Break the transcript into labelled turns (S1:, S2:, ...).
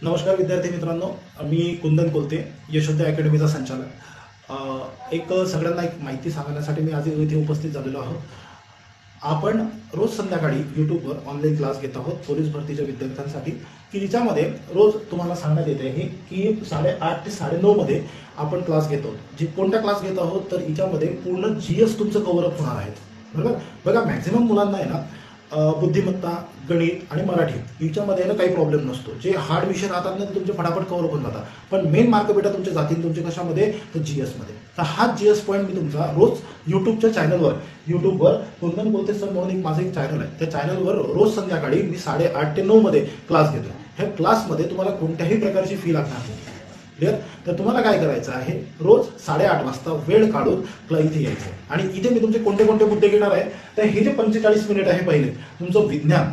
S1: नमस्कार विद्यार्थी मित्रांनो, मी कुंदन कोलते, यशोदय अकॅडमीचा संचालक. सगळ्यांना एक माहिती सांगण्यासाठी मी आज इथे उपस्थित झालेलो आहोत. आपण रोज संध्याकाळी यूट्यूबवर ऑनलाईन क्लास घेत आहोत पोलीस भरतीच्या विद्यार्थ्यांसाठी, की जिच्यामध्ये रोज तुम्हाला सांगण्यात येते आहे की 8:30 ते 9:30 मध्ये आपण क्लास घेतो. कोणत्या क्लास घेत आहोत तर हिच्यामध्ये पूर्ण GS तुमचं कव्हरअप होणार आहे. बरोबर. बघा, मॅक्झिमम मुलांना आहे ना बुद्धिमत्ता, गणित आणि मराठी याच्यामध्ये ना काही प्रॉब्लेम नसतो. जे हार्ड विषय राहतात ना ते तुमचे फटाफट कव्हर होऊन जातात. पण मेन मार्क बेटा तुमचे जातील तुमचे कशामध्ये तर GS मध्ये. तर हा GS पॉईंट मी तुमचा रोज यूट्यूबच्या यूट्यूबवर कुंदन कोलते सर म्हणून माझं एक चॅनल आहे. त्या चॅनलवर रोज संध्याकाळी मी 8:30 ते 9 मध्ये क्लास घेतो. ह्या क्लासमध्ये तुम्हाला कोणत्याही प्रकारची फी लागणार नाही. क्लिअर. तर तुम्हाला काय करायचं आहे, रोज 8:30 वाजता वेळ काढून इथे यायचं. आणि इथे मी तुमचे कोणते कोणते मुद्दे घेणार आहे तर हे जे 45 मिनिट आहे, पहिले तुमचं विज्ञान,